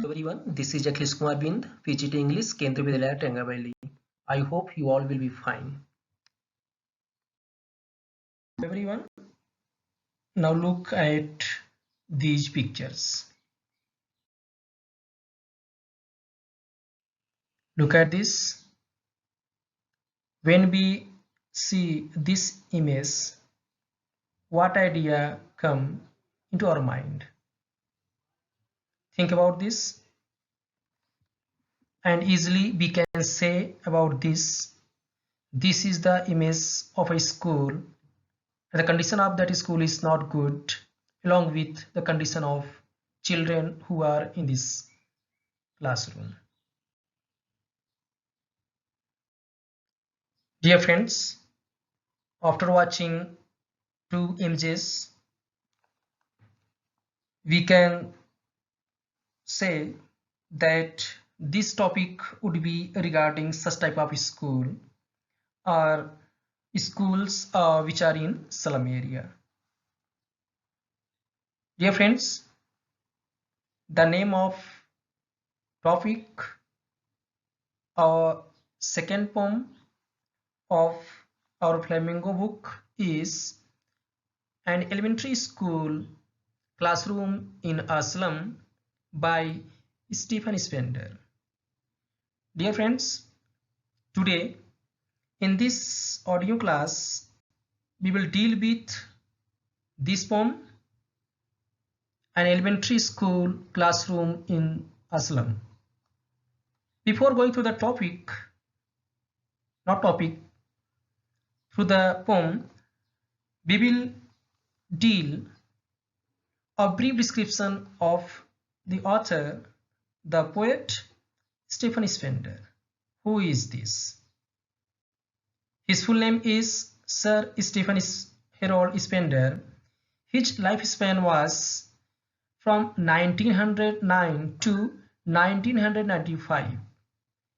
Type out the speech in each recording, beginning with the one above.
everyone, this is Akhilesh Kumar PGT-English, Tengavalley. I hope you all will be fine. Everyone, now look at these pictures. Look at this. When we see this image, what idea come into our mind? Think about this. And easily we can say about this is the image of a school, and the condition of that school is not good, along with the condition of children who are in this classroom. Dear friends, after watching two images, we can say that this topic would be regarding such type of school or schools which are in slum area. Dear friends, the name of topic, our second poem of our Flamingo book is An Elementary School Classroom in a Slum by Stephen Spender. Dear friends, today in this audio class we will deal with this poem, An Elementary School Classroom in a Slum. Before going through the topic, through the poem, we will deal a brief description of the author, the poet Stephen Spender. Who is this? His full name is Sir Stephen Harold Spender. His lifespan was from 1909 to 1995.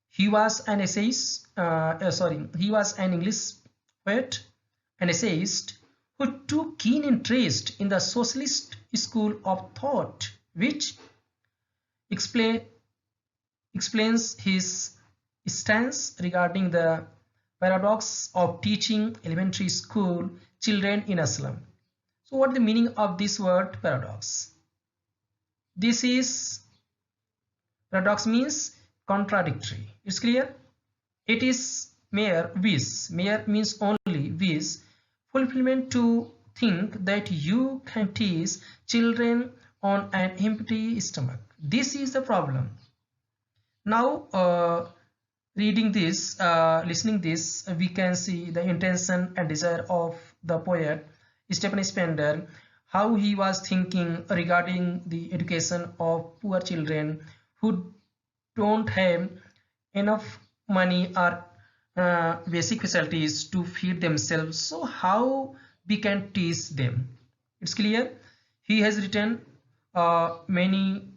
He was an essayist. He was an English poet and essayist who took keen interest in the socialist school of thought, which explains his stance regarding the paradox of teaching elementary school children in a slum. So what is the meaning of this word paradox? Paradox means contradictory. It's clear? It is mere wish. Mere means only wish. Fulfillment to think that you can teach children on an empty stomach. This is the problem. Now, reading this, listening this, we can see the intention and desire of the poet Stephen Spender, how he was thinking regarding the education of poor children who don't have enough money or basic facilities to feed themselves. So how we can teach them? It's clear. He has written many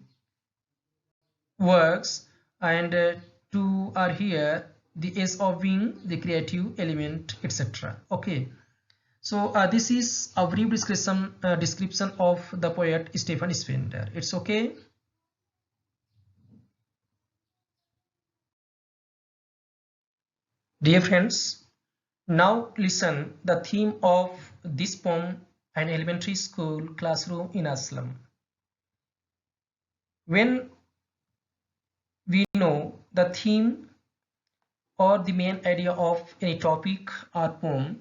works, and two are here: the ace of being, the creative element, etc. Okay, so this is a brief description of the poet Stephen Spender. It's okay. Dear friends, now listen the theme of this poem, An Elementary School Classroom in a Slum. When we know the theme or the main idea of any topic or poem,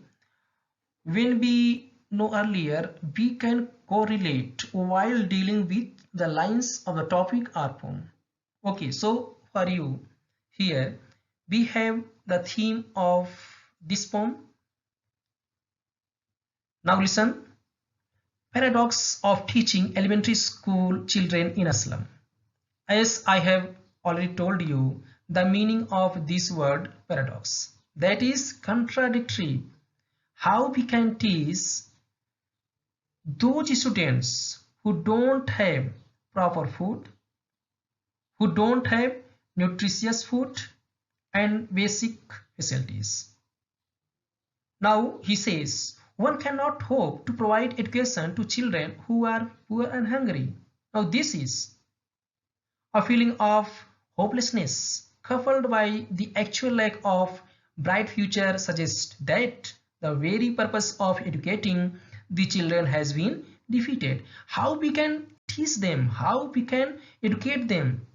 when we know earlier, we can correlate while dealing with the lines of the topic or poem. Okay, so for you here we have the theme of this poem. Now listen: paradox of teaching elementary school children in a slum. As I have already told you, the meaning of this word paradox, that is contradictory. How we can teach those students who don't have proper food, who don't have nutritious food and basic facilities. Now he says one cannot hope to provide education to children who are poor and hungry. Now this is A feeling of hopelessness coupled by the actual lack of bright future suggests that the very purpose of educating the children has been defeated. How we can teach them, how we can educate them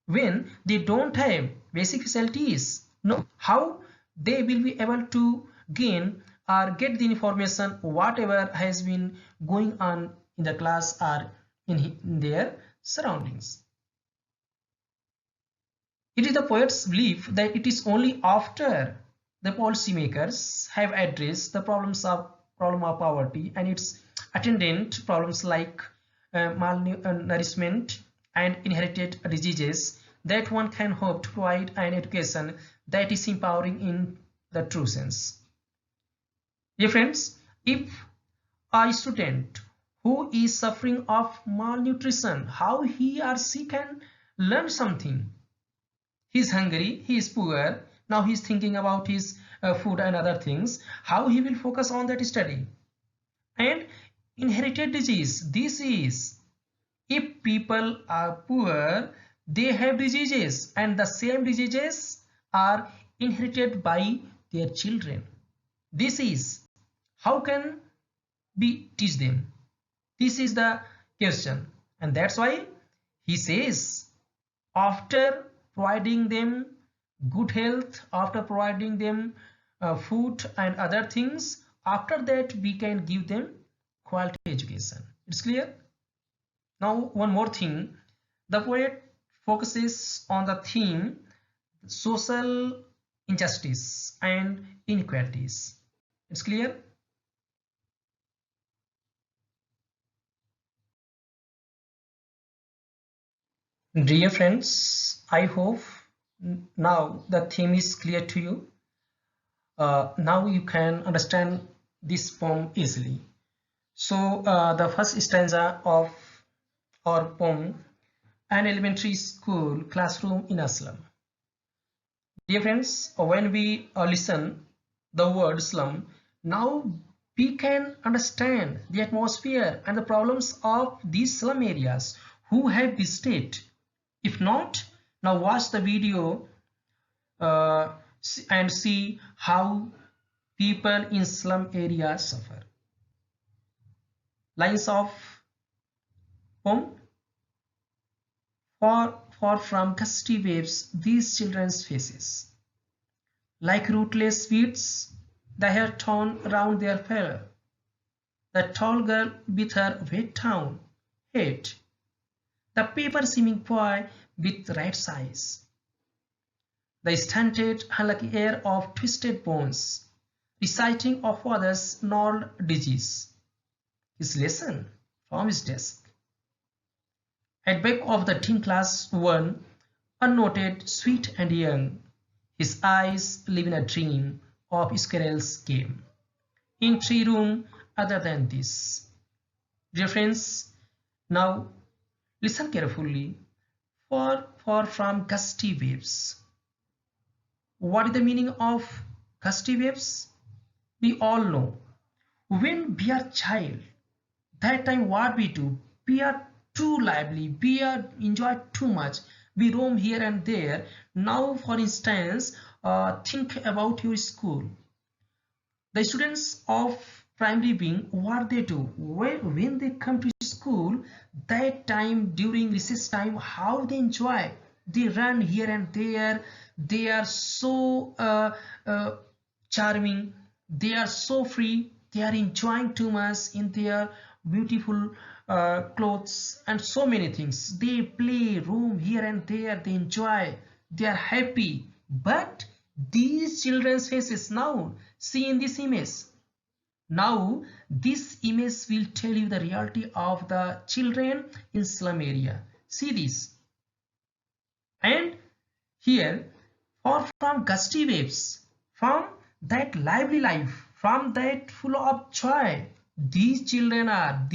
when they don't have basic facilities? No, how they will be able to gain or get the information whatever has been going on in the class or in their surroundings. It is the poet's belief that it is only after the policymakers have addressed the problem of poverty and its attendant problems like malnourishment and inherited diseases that one can hope to provide an education that is empowering in the true sense. Dear friends, if a student who is suffering of malnutrition, how he or she can learn something? He is hungry, he is poor, now he is thinking about his food and other things, how he will focus on that study. And inherited disease, this is, if people are poor, they have diseases and the same diseases are inherited by their children. This is, how can we teach them? This is the question, and that's why he says, after providing them good health, after providing them food and other things, after that we can give them quality education. It's clear? Now one more thing, the poet focuses on the theme social injustice and inequalities. It's clear? Dear friends, I hope now the theme is clear to you. Now you can understand this poem easily. So the first stanza of our poem, an elementary school classroom in a slum. Dear friends, when we listen the word slum, now we can understand the atmosphere and the problems of these slum areas. Who have visited? If not, now watch the video and see how people in slum areas suffer. Lines of poem. Far from gusty waves, these children's faces, like rootless weeds, the hair torn round their hair. The tall girl with her wet town head, the paper-seeming boy with red eyes, the stunted, unlucky air of twisted bones, reciting of father's gnarled disease, his lesson from his desk. At back of the dim Class-I, unnoted, sweet and young, his eyes live in a dream of squirrel's game. In tree room other than this. Dear friends, now listen carefully. Far from gusty waves. What is the meaning of gusty waves? We all know. When we are child, that time what we do? We are too lively, we are enjoy too much, we roam here and there. Now for instance, think about your school. The students of primary wing, what they do when they come to school, that time during recess time, how they enjoy. They run here and there, they are so charming, they are so free, they are enjoying too much in their beautiful clothes and so many things. They play, roam here and there, they enjoy, they are happy. But these children's faces, now see in this image. Now this image will tell you the reality of the children in slum area. See this. And here, far from gusty waves, from that lively life, from that full of joy, these children are.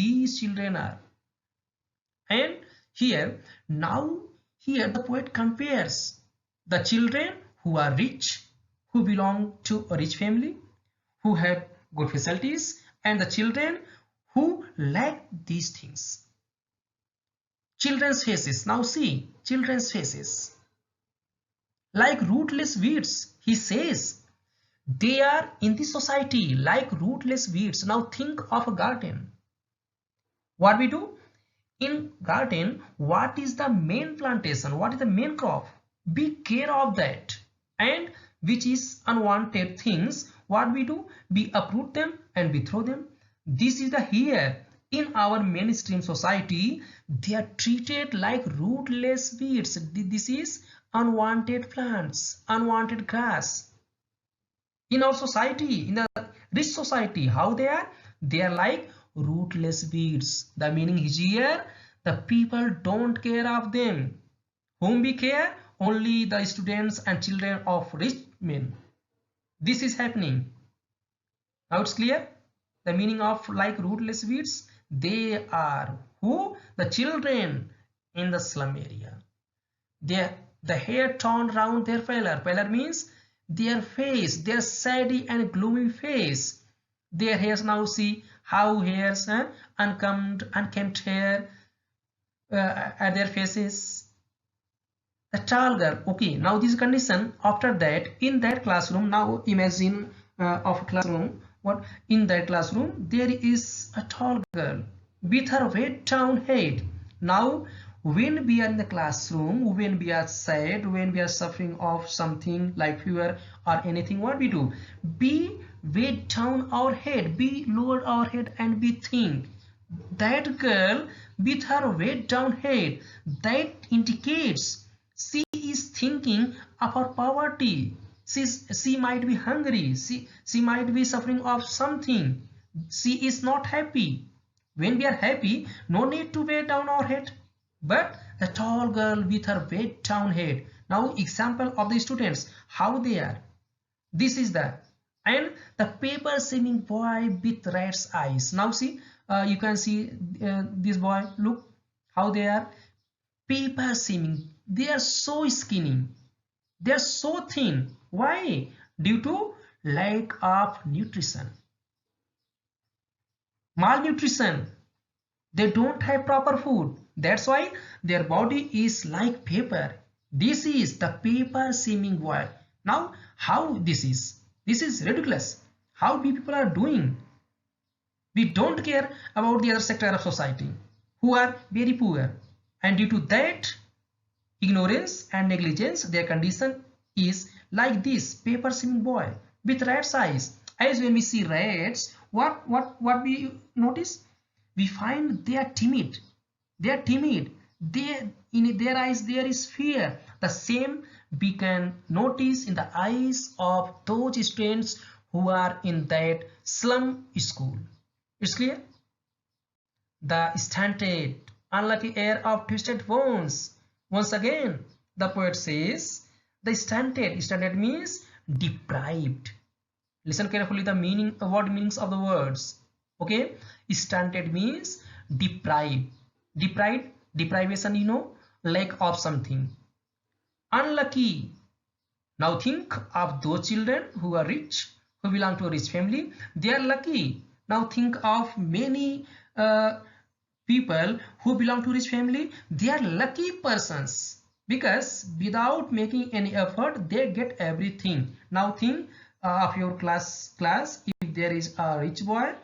And here, now here the poet compares the children who are rich, who belong to a rich family, who have good facilities, and the children who lack these things. children's faces. Now see, children's faces like rootless weeds. He says they are in the society like rootless weeds. Now think of a garden. What we do in garden, what is the main plantation, what is the main crop? Be care of that. And which is unwanted things, what we do, we uproot them and we throw them. This is the here in our mainstream society, they are treated like rootless weeds. This is unwanted plants, unwanted grass. In our society, in the rich society, how they are? They are like rootless weeds. The meaning is here, the people don't care of them. Whom we care? Only the students and children of rich men. This is happening. Now it's clear? The meaning of like rootless weeds, they are who? The children in the slum area. The hair turned round their pallor. Pallor means their face, their saddy and gloomy face. Their hairs, now see how hairs, unkempt hair at their faces. The tall girl. Okay, now this condition. After that, in that classroom, now imagine of a classroom. What in that classroom there is a tall girl with her weighed down head. Now when we are in the classroom, when we are sad, when we are suffering of something like fever or anything, what we do? We weigh down our head, we lower our head and we think. That girl with her weighed down head, that indicates she is thinking of her poverty. She might be hungry, she might be suffering of something. She is not happy. When we are happy, no need to weigh down our head. But the tall girl with her weighed down head. Now example of the students, how they are. This is the, and the paper seeming boy with rat's eyes. Now see, you can see this boy, look how they are. Paper seeming, they are so skinny, they are so thin. Why? Due to lack of nutrition, malnutrition. They don't have proper food. That's why their body is like paper. This is the paper seeming boy. Now how this is? This is ridiculous. How we people are doing? We don't care about the other sector of society who are very poor, and due to that ignorance and negligence, their condition is like this paper seeming boy with rat's eyes. As when we see rats, what we notice? We find they are timid. They are timid. In their eyes there is fear. The same we can notice in the eyes of those students who are in that slum school. It's clear? The stunted, unlucky heir of twisted bones. Once again, the poet says the stunted. Stunted means deprived. Listen carefully the meaning, what meanings of the words. Okay, stunted means deprived. Deprivation, you know, lack of something. Unlucky. Now think of those children who are rich, who belong to a rich family. They are lucky. Now think of many people who belong to rich family. They are lucky persons because without making any effort, they get everything. Now think of your class. If there is a rich boy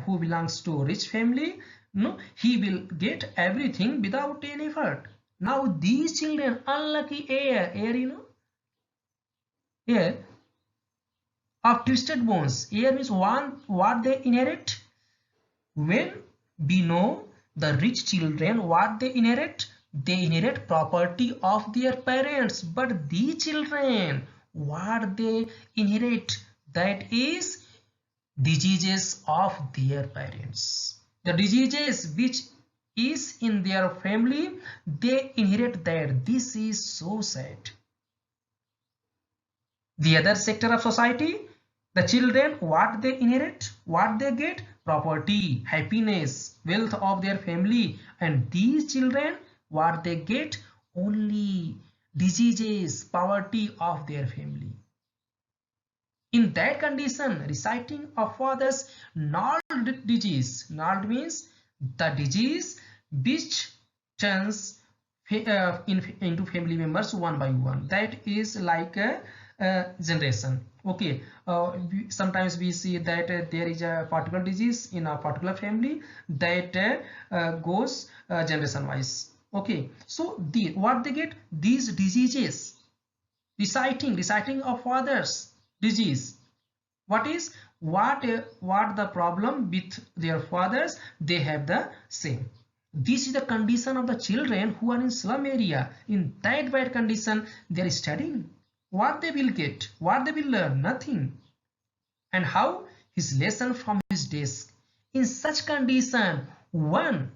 who belongs to a rich family, no, he will get everything without any effort. Now these children, unlucky heir, you know, heir of twisted bones. Heir means what they inherit. When we know the rich children, what they inherit property of their parents. But these children, what they inherit, that is diseases of their parents. The diseases which is in their family, they inherit that. This is so sad. The other sector of society, the children, what they inherit, what they get, property, happiness, wealth of their family. And these children, what they get, only diseases, poverty of their family. In that condition, reciting a father's gnarled disease. Gnarled means the disease which turns into family members one by one. That is like a generation. Okay, sometimes we see that there is a particular disease in a particular family that goes generation wise. Okay, so what they get, these diseases, reciting of others disease, what the problem with their fathers, they have the same. This is the condition of the children who are in slum area. In that bad condition, they are studying. What they will get, what they will learn, nothing. And how? His lesson from his desk. In such condition, one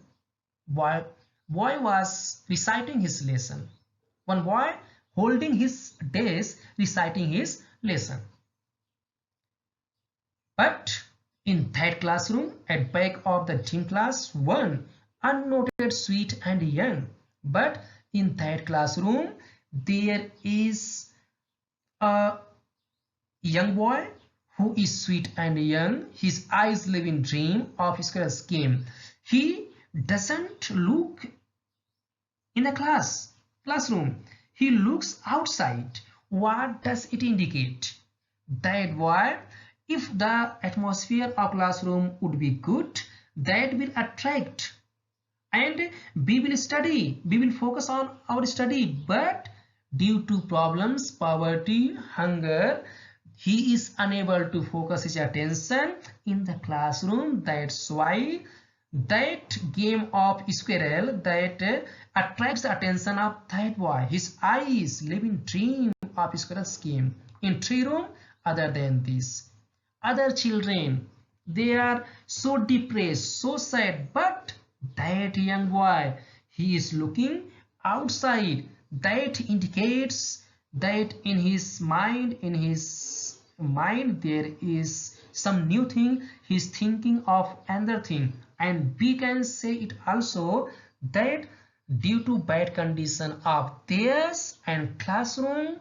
boy was reciting his lesson. One boy holding his desk, reciting his lesson. But in that classroom, at back of the gym class, one unnoted, sweet and young. But in that classroom, there is a young boy who is sweet and young. His eyes live in dream of his scheme. He doesn't look in the classroom. He looks outside. What does it indicate? That boy, if the atmosphere of classroom would be good, that will attract and we will study, we will focus on our study. But due to problems, poverty, hunger, he is unable to focus his attention in the classroom. That's why that game of squirrel that attracts the attention of that boy. His eyes live in dream of squirrel scheme. In 3 room, other than this, other children, they are so depressed, so sad, but that young boy, he is looking outside. That indicates that in his mind there is some new thing. He is thinking of another thing. And we can say it also that due to bad condition of theirs and classroom,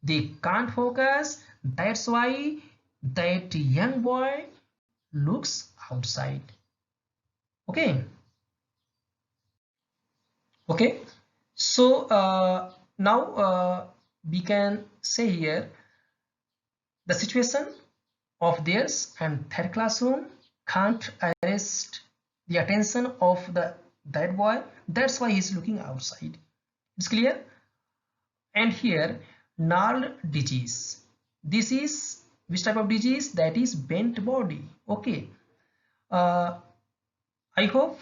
they can't focus. That's why that young boy looks outside. Okay, so now we can say here the situation of theirs and third classroom can't arrest the attention of that boy. That's why he's looking outside. It's clear? And here, gnarled disease. This is which type of disease? That is bent body. Okay, I hope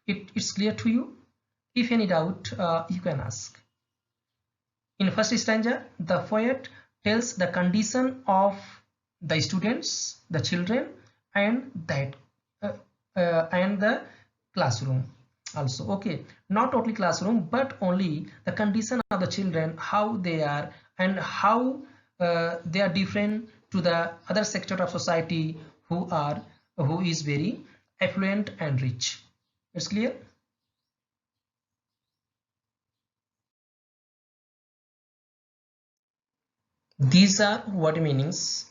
it's clear to you. If any doubt, you can ask. In first stanza, the poet tells the condition of the students, the children, and that and the classroom also. Okay, not totally classroom, but only the condition of the children, how they are and how they are different to the other sector of society who is very affluent and rich. It's clear? These are word meanings.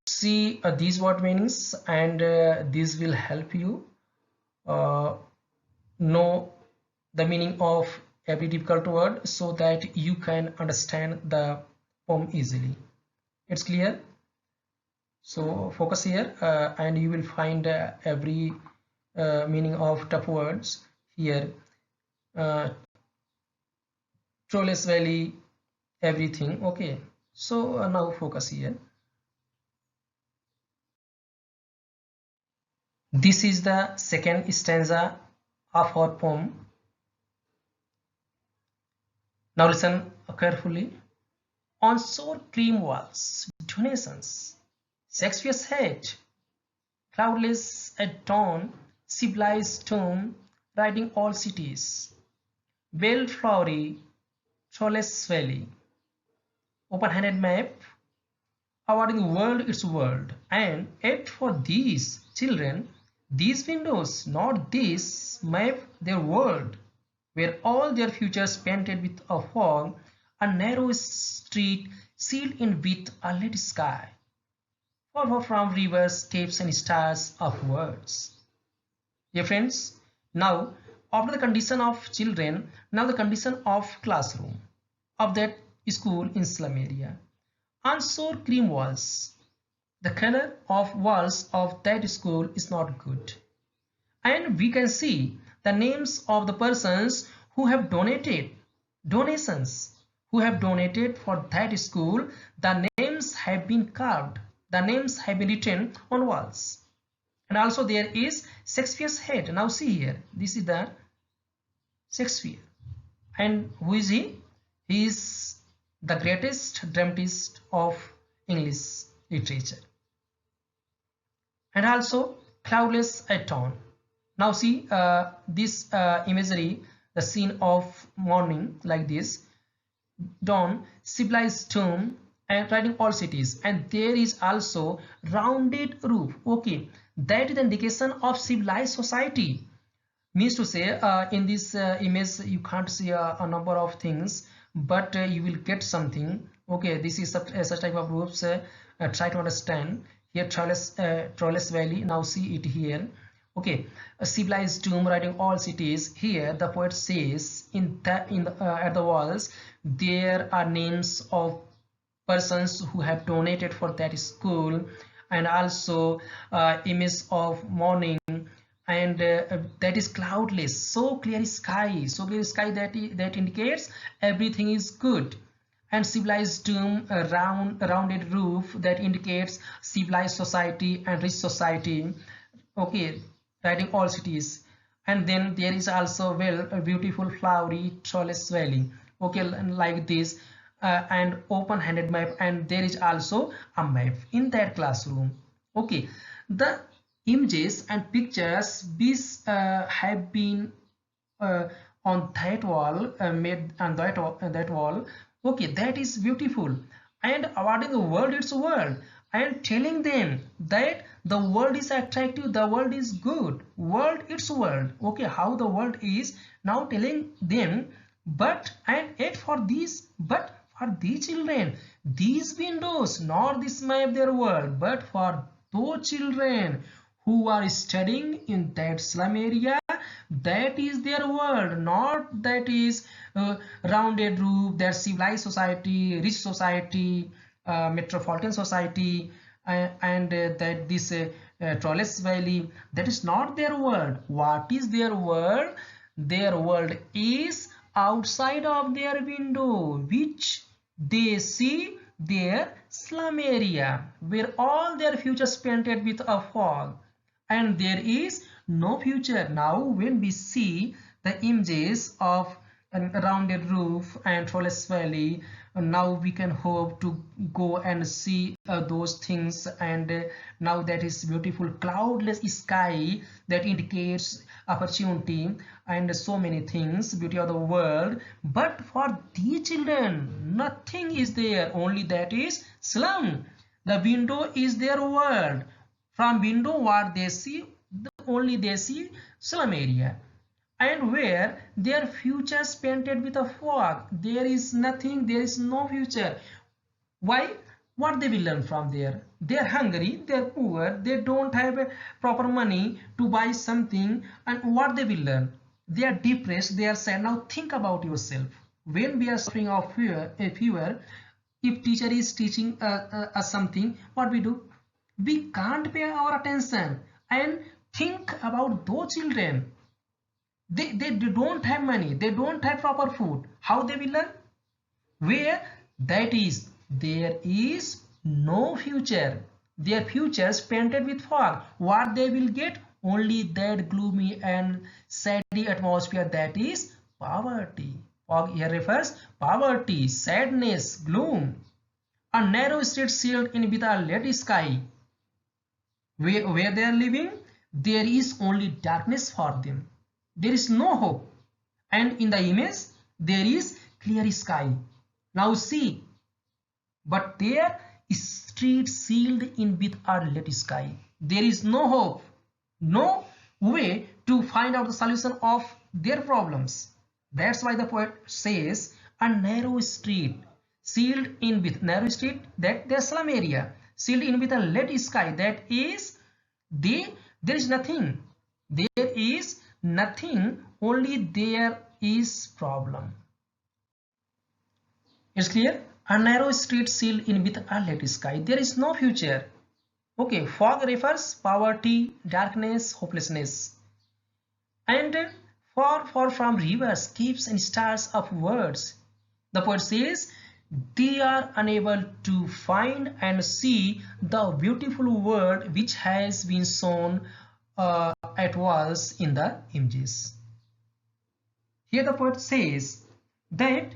See these word meanings, and these will help you know the meaning of every difficult word so that you can understand the poem easily. It's clear? So focus here and you will find every meaning of tough words here. Trolleys Valley, everything. Okay, so now focus here. This is the second stanza of our poem. Now listen carefully. On shore cream walls, donations, Shakespeare's head, cloudless at dawn, civilized tomb, riding all cities, bellflowery, Trolleys Valley, open-handed map, awarding the world its world, and yet for these children, these windows, not this map, their world, where all their futures painted with a fog, a narrow street sealed in with a lead sky, far from rivers, caves, and stars of words. Dear friends, now after the condition of children, now the condition of classroom of that school in slum area. Unsure cream walls. The color of walls of that school is not good. And we can see the names of the persons who have donations, who have donated for that school. The names have been carved, the names have been written on walls. And also there is Shakespeare's head. Now see here, this is the Shakespeare. And who is he? He is the greatest dramatist of English literature. And also cloudless at dawn. Now see this imagery, the scene of morning like this, dawn, civilized tomb, and riding all cities, and there is also rounded roof. Okay, that is the indication of civilized society. Means to say, in this image you can't see a number of things, but you will get something. Okay, this is such type of roofs. Try to understand here. Trollus Valley. Now see it here. Okay, a civilized tomb riding all cities. Here the poet says at the walls there are names of persons who have donated for that school, and also image of morning, and that is cloudless, so clear sky, that indicates everything is good. And civilized tomb, a rounded roof, that indicates civilized society and rich society. Okay, riding all cities. And then there is also a beautiful flowery Trollus Valley. Okay, like this. And open-handed map, and there is also a map in that classroom. Okay, the images and pictures these have been on that wall, made on that wall. Okay, that is beautiful, and awarding the world its world, and telling them that the world is attractive, the world is good, world its world. Okay, how the world is, now telling them, but and yet for these children, these windows, not this map their world, but for those children who are studying in that slum area, that is their world, not that is rounded roof, their civilized society, rich society, metropolitan society, and that this Trollus Valley, that is not their world. What is their world? Their world is outside of their window, which they see their slum area, where all their futures painted with a fog, and there is no future. Now when we see the images of a rounded roof and Trollus Valley, now we can hope to go and see those things. And now that is beautiful cloudless sky, that indicates opportunity and so many things, beauty of the world. But for these children, nothing is there, only that is slum. The window is their world. From window what they see, only they see slum area, and where their futures painted with a fog. There is nothing, there is no future. Why? What they will learn from there? They are hungry, they are poor, they don't have a proper money to buy something, and what they will learn? They are depressed, they are sad. Now think about yourself. When we are suffering of fever, if teacher is teaching us something, what we do? We can't pay our attention. And think about those children. They don't have money, they don't have proper food. How they will learn? Where that is, there is no future. Their futures painted with fog. What they will get? Only that gloomy and saddy atmosphere, that is poverty. Fog here refers poverty, sadness, gloom. A narrow street sealed in with a lead sky. Where they are living, there is only darkness for them. There is no hope. And in the image, there is clear sky. Now see, but there is street sealed in with a lead sky. There is no hope, no way to find out the solution of their problems. That's why the poet says a narrow street sealed in with narrow street, that their slum area, sealed in with a lead sky, that is there is nothing, there is nothing, only there is problem. It's clear? A narrow street sealed in with a late sky. There is no future. Okay, fog refers poverty, darkness, hopelessness. And far, far from rivers, caves and stars of words. The poet says, they are unable to find and see the beautiful world which has been shown at once in the images. Here the poet says that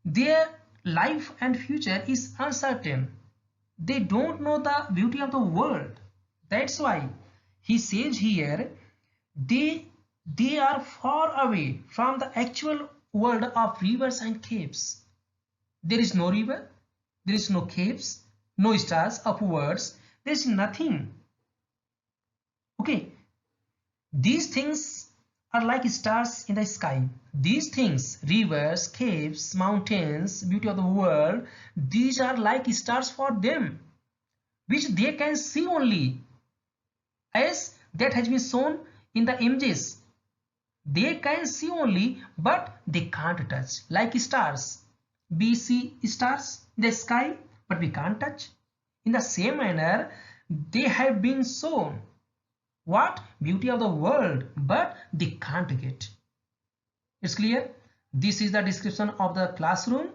their life and future is uncertain. They don't know the beauty of the world. That's why he says here, they are far away from the actual world of rivers and caves. There is no river, there is no caves, no stars of words, there is nothing. Okay, these things are like stars in the sky. These things, rivers, caves, mountains, beauty of the world, these are like stars for them, which they can see only, as that has been shown in the images. They can see only, but they can't touch, like stars. We see stars in the sky, but we can't touch. In the same manner, they have been shown what? Beauty of the world, but they can't get. It's clear? This is the description of the classroom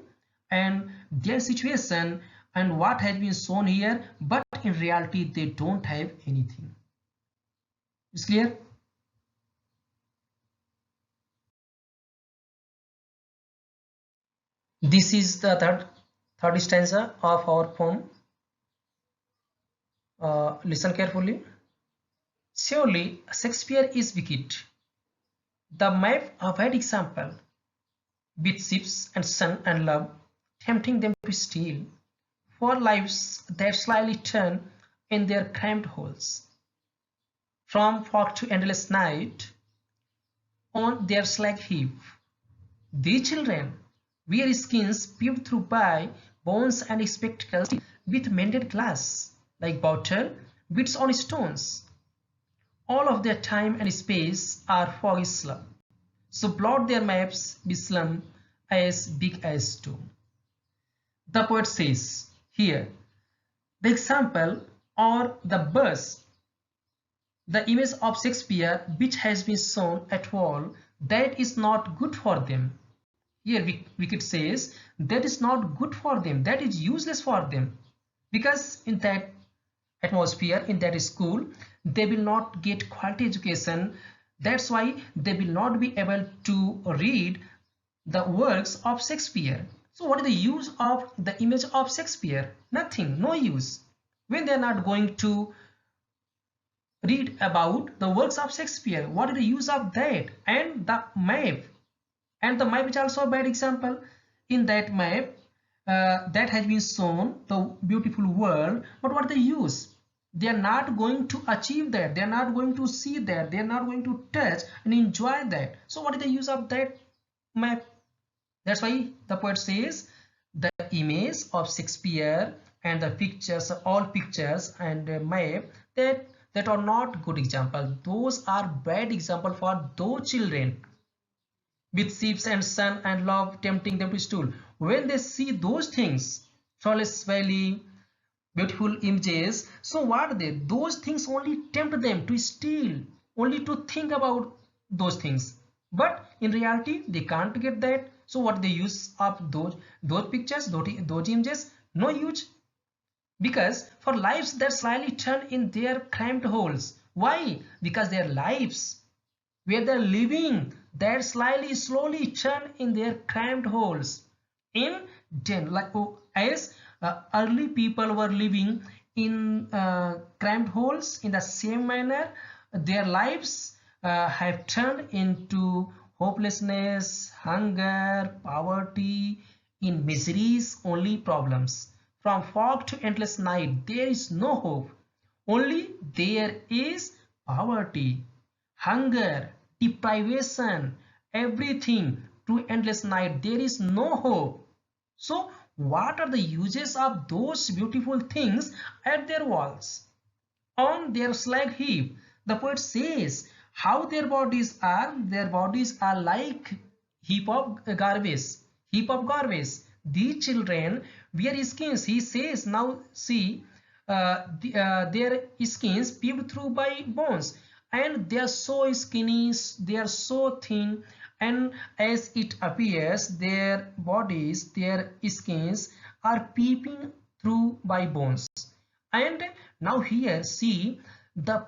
and their situation and what has been shown here, but in reality they don't have anything. It's clear? This is the third stanza of our poem. Listen carefully. Surely Shakespeare is wicked. The map a bad example, with ships and sun and love, tempting them to steal, for lives that slyly turn in their cramped holes. From fog to endless night, on their slag heap, these children wear skins peeled through by bones and spectacles with mended glass, like water bits on stones. All of their time and space are foggy slum. So blot their maps be slum as big as stone. The poet says here, the example or the verse, the image of Shakespeare which has been shown at all, that is not good for them. Here Wicked says that is not good for them, that is useless for them, because in that atmosphere, in that school, they will not get quality education. That's why they will not be able to read the works of Shakespeare. So what is the use of the image of Shakespeare? Nothing, no use. When they are not going to read about the works of Shakespeare, what is the use of that? And the map is also a bad example. In that map that has been shown the beautiful world, but what is the use? They are not going to achieve that, they are not going to see that, they are not going to touch and enjoy that. So what is the use of that map? That's why the poet says the image of Shakespeare and the pictures, all pictures and map, that are not good example. Those are bad example for those children with ships and sun and love tempting them to steal. When they see those things, Charles Valley, beautiful images, so what are they? Those things only tempt them to steal, only to think about those things, but in reality they can't get that. So what the use of those pictures, those images? No use, because for lives that slyly turn in their cramped holes. Why? Because their lives where they're living, that slyly slowly turn in their cramped holes in den, like as early people were living in cramped holes. In the same manner, their lives have turned into hopelessness, hunger, poverty, in miseries, only problems. From fog to endless night, there is no hope. Only there is poverty, hunger, deprivation, everything to endless night. There is no hope. So what are the uses of those beautiful things at their walls, on their slag heap? The poet says, How their bodies are? Their bodies are like heap of garbage. Heap of garbage. These children wear skins. He says, now see, their skins peeped through by bones, and they are so skinny, they are so thin, and as it appears, their bodies, their skins are peeping through by bones. And now here see, the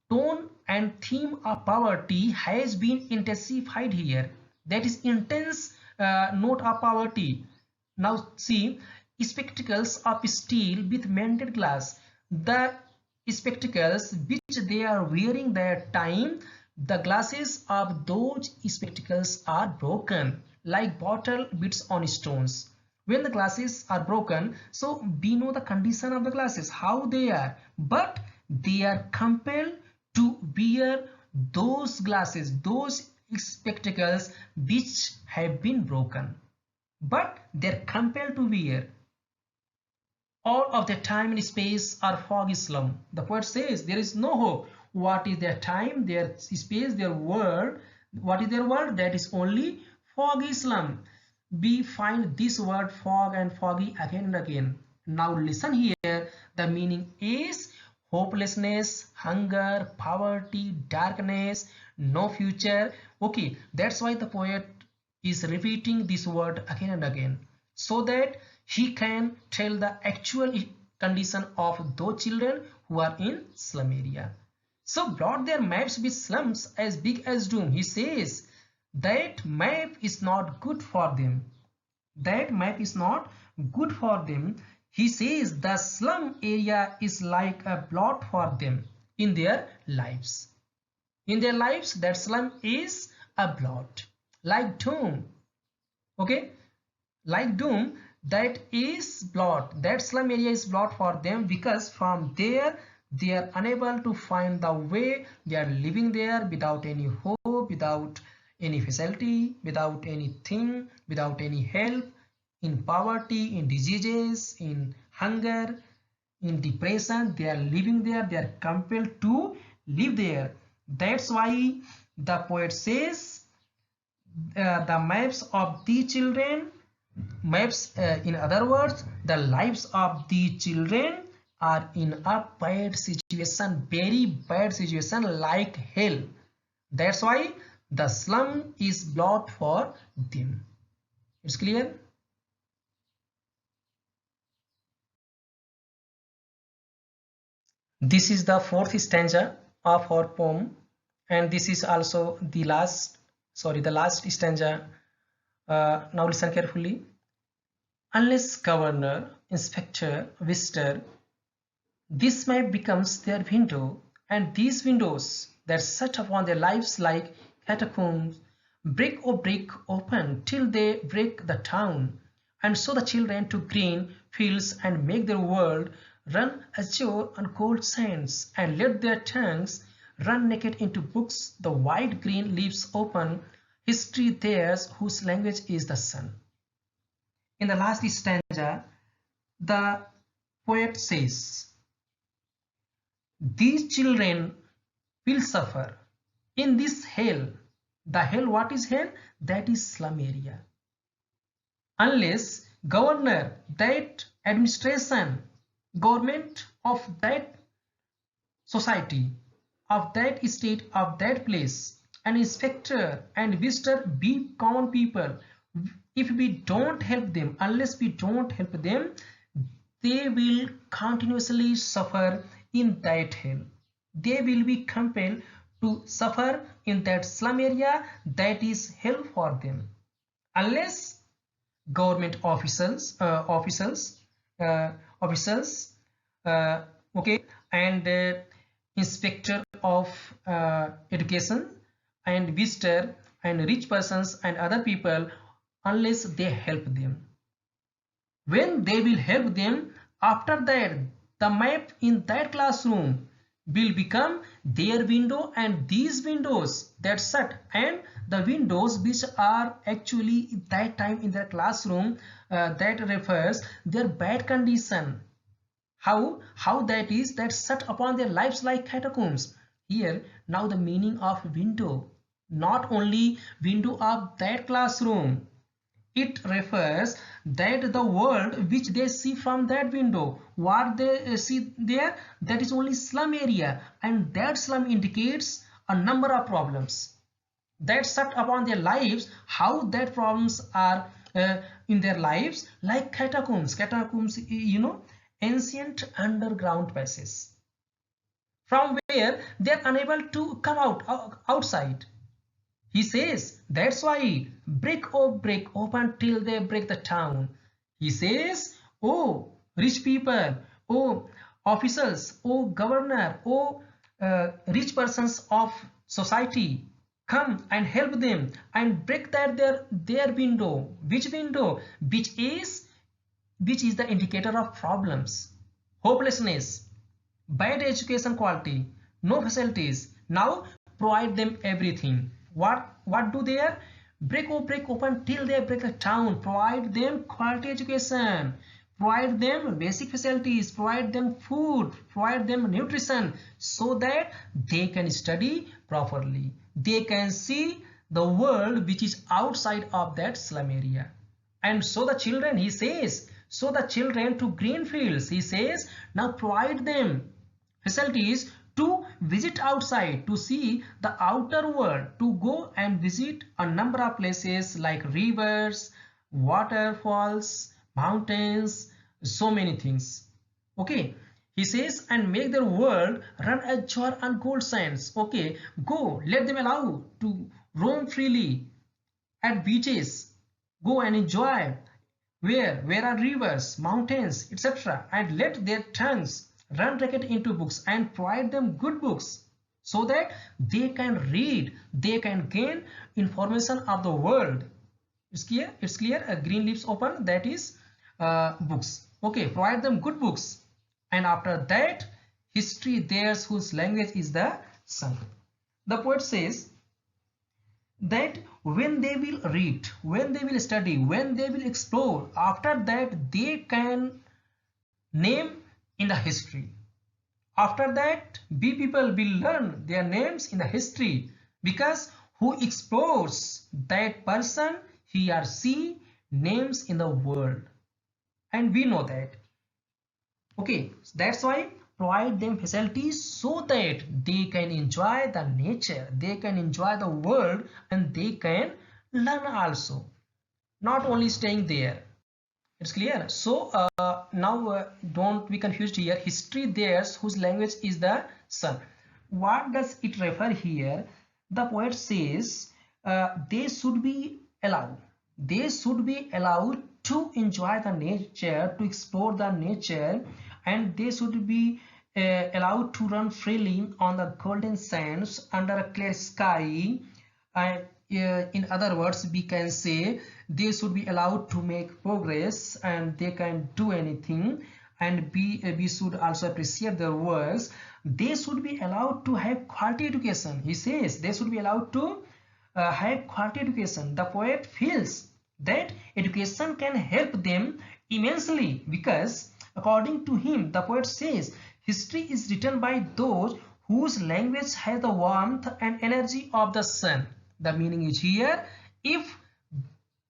tone and theme of poverty has been intensified here. That is intense note of poverty. Now see, spectacles of steel with mended glass. The spectacles which they are wearing that time, the glasses of those spectacles are broken like bottle bits on stones. When the glasses are broken, so we know the condition of the glasses, how they are, but they are compelled to wear those glasses, those spectacles which have been broken, but they're compelled to wear. All of their time and space are foggy slum. The poet says there is no hope. What is their time, their space, their world? What is their world? That is only foggy slum. We find this word fog and foggy again and again. Now listen here. The meaning is hopelessness, hunger, poverty, darkness, no future. Okay, that's why the poet is repeating this word again and again, so that he can tell the actual condition of those children who are in slum area. So brought their maps with slums as big as doom. He says that map is not good for them. That map is not good for them. He says the slum area is like a blot for them in their lives. In their lives, that slum is a blot, like doom. Okay, like doom, that is blot. That slum area is blot for them, because from there they are unable to find the way. They are living there without any hope, without any facility, without anything, without any help, in poverty, in diseases, in hunger, in depression. They are living there. They are compelled to live there. That's why the poet says the maps of the children, maps, in other words, the lives of the children are in a bad situation, very bad situation, like hell. That's why the slum is blot for them. It's clear? This is the fourth stanza of our poem, and this is also the last stanza. Now listen carefully. Unless governor, inspector, visitor, this map becomes their window, and these windows that shut upon their lives like catacombs break open till they break the town, and show the children to green fields and make their world run azure on cold sands, and let their tongues run naked into books the wide green leaves open, history theirs whose language is the sun. In the last stanza, the poet says, these children will suffer in this hell. The hell, what is hell? That is slum area. Unless governor, that administration, government of that society, of that state, of that place, an inspector and visitor be common people. If we don't help them, unless we don't help them, they will continuously suffer in that hell. They will be compelled to suffer in that slum area. That is hell for them. Unless government officials, okay, and inspector of education and visitor and rich persons and other people, unless they help them. When they will help them, after that the map in that classroom will become their window, and these windows that shut, and the windows which are actually that time in their classroom, that refers their bad condition. How that is, that shut upon their lives like catacombs. Here now the meaning of window, not only window of that classroom. It refers that the world which they see from that window, what they see there, that is only slum area, and that slum indicates a number of problems that set upon their lives, how that problems are in their lives, like catacombs, ancient underground passages from where they are unable to come outside. He says that's why break open till they break the town. He says, oh rich people, oh officials, oh governor, oh rich persons of society, come and help them and break their window. Which window? Which is the indicator of problems, hopelessness, bad education quality, no facilities. Now provide them everything. What do they are? Break open till they break the town. Provide them quality education, provide them basic facilities, provide them food, provide them nutrition, so that they can study properly, they can see the world which is outside of that slum area. And so the children, he says, so the children to green fields, he says, now provide them facilities to visit outside, to see the outer world, to go and visit a number of places like rivers, waterfalls, mountains, so many things. Okay, he says, and make their world run as joy and gold sands. Okay, go, let them allow to roam freely at beaches, go and enjoy where are rivers, mountains, etc., and let their tongues run racket into books and provide them good books, so that they can read, they can gain information of the world. It's clear? It's clear. Green leaves open, that is books. Okay, provide them good books. And after that, history theirs whose language is the sun. The poet says that when they will read, when they will study, when they will explore, after that they can name in the history. After that, we people will learn their names in the history, because who explores, that person, he or she, names in the world, and we know that. Okay, that's why provide them facilities so that they can enjoy the nature, they can enjoy the world, and they can learn also, not only staying there. It's clear. So now don't be confused here. History theirs whose language is the sun. What does it refer here? The poet says they should be allowed. They should be allowed to enjoy the nature, to explore the nature, and they should be allowed to run freely on the golden sands under a clear sky. And in other words, we can say they should be allowed to make progress, and they can do anything, and we should also appreciate their works. They should be allowed to have quality education. He says they should be allowed to have quality education. The poet feels that education can help them immensely, because according to him, the poet says history is written by those whose language has the warmth and energy of the sun. The meaning is here, if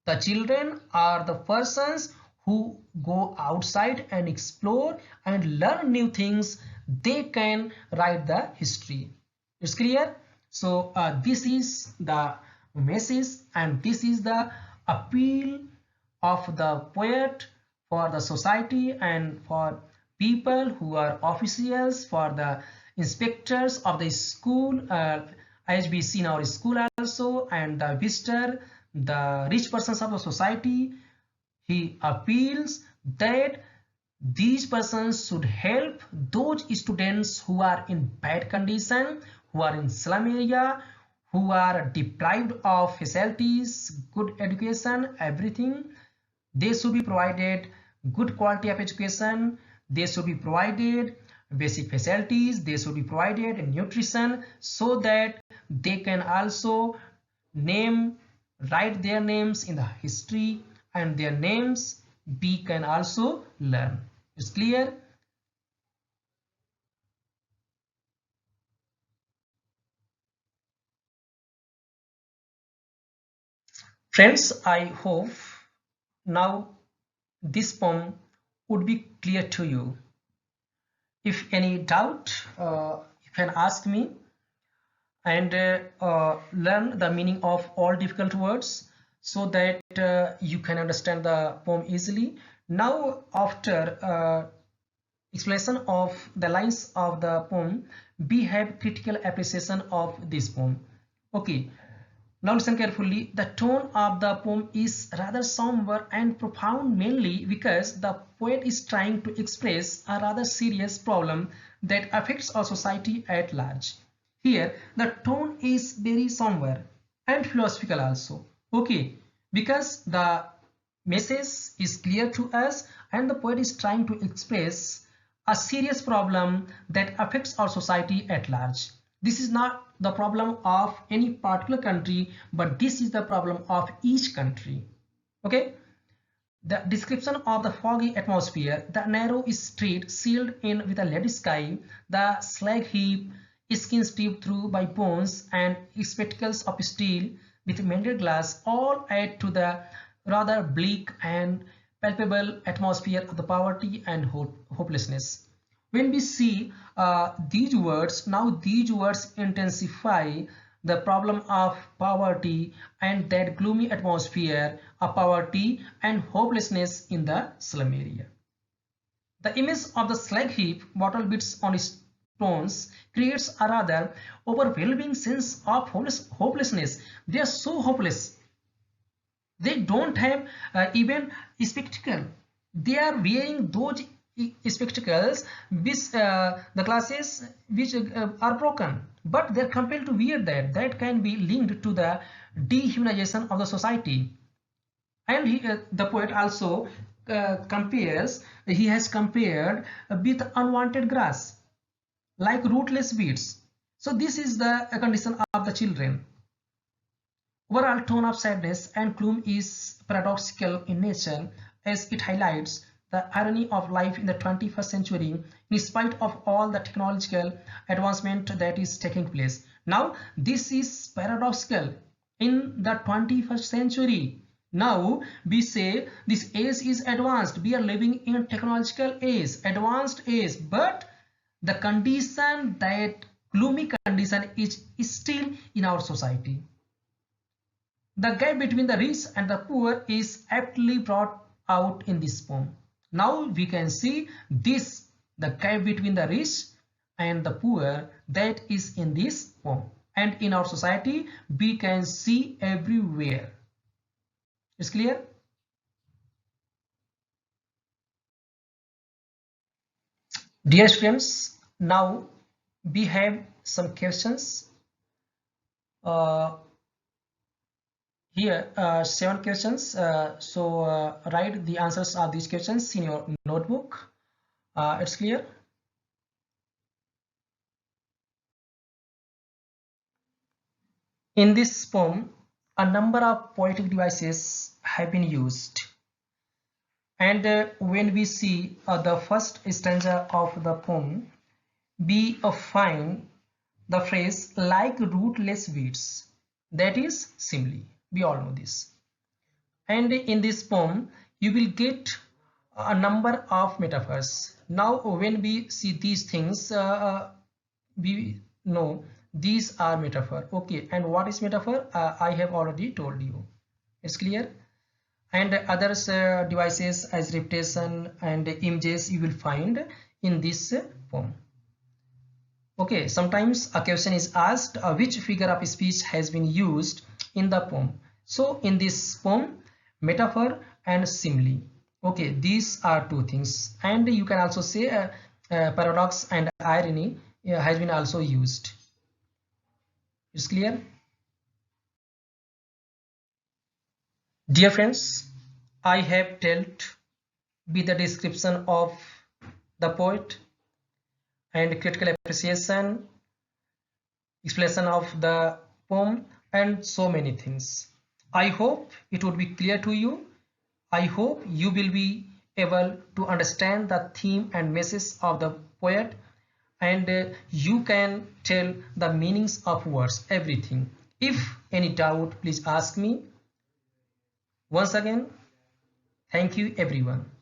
the children are the persons who go outside and explore and learn new things, they can write the history. It's clear? So this is the message, and this is the appeal of the poet for the society and for people who are officials, for the inspectors of the school, as we see in our school also, and the visitor, the rich persons of the society. He appeals that these persons should help those students who are in bad condition, who are in slum area, who are deprived of facilities, good education, everything. They should be provided good quality of education, they should be provided basic facilities, they should be provided nutrition, so that they can also write their names in the history, and their names we can also learn. It's clear? Friends, I hope now this poem would be clear to you. If any doubt, you can ask me, and learn the meaning of all difficult words so that you can understand the poem easily. Now, after explanation of the lines of the poem, we have critical appreciation of this poem. Okay, now listen carefully. The tone of the poem is rather somber and profound, mainly because the poet is trying to express a rather serious problem that affects our society at large. Here, the tone is very somber and philosophical also. Okay, because the message is clear to us and the poet is trying to express a serious problem that affects our society at large. This is not the problem of any particular country, but this is the problem of each country. Okay, the description of the foggy atmosphere, the narrow street sealed in with a lead sky, the slag heap, skin stripped through by bones, and spectacles of steel with mended glass all add to the rather bleak and palpable atmosphere of the poverty and hopelessness. When we see these words, now these words intensify the problem of poverty and that gloomy atmosphere of poverty and hopelessness in the slum area. The image of the slag heap, bottle bits on stones, creates a rather overwhelming sense of hopelessness. They are so hopeless. They don't have even a spectacle. They are wearing those spectacles which the glasses which are broken, but they're compelled to wear that can be linked to the dehumanization of the society. And the poet also he has compared with unwanted grass like rootless weeds. So this is the condition of the children. Overall tone of sadness and gloom is paradoxical in nature, as it highlights the irony of life in the 21st century in spite of all the technological advancement that is taking place. Now this is paradoxical in the 21st century. Now we say this age is advanced, we are living in a technological age, advanced age, but the condition, that gloomy condition, is still in our society. The gap between the rich and the poor is aptly brought out in this poem. Now we can see this, the gap between the rich and the poor, that is in this poem, and in our society we can see everywhere. It's clear? Dear students, now we have some questions. Here 7 questions, so write the answers of these questions in your notebook. It's clear? In this poem, a number of poetic devices have been used, and when we see the first stanza of the poem, we find the phrase like rootless weeds, that is simile. We all know this. And in this poem you will get a number of metaphors. Now when we see these things, we know these are metaphor. Okay, and what is metaphor? I have already told you. It's clear? And others devices as repetition and images you will find in this poem. Okay, sometimes a question is asked, which figure of speech has been used in the poem. So in this poem, metaphor and simile. Okay, these are two things, and you can also say paradox and irony has been also used. It's clear? Dear friends, I have dealt with the description of the poet and critical appreciation, explanation of the poem, and so many things. I hope it would be clear to you. I hope you will be able to understand the theme and message of the poet, and you can tell the meanings of words, everything. If any doubt, please ask me. Once again, thank you everyone.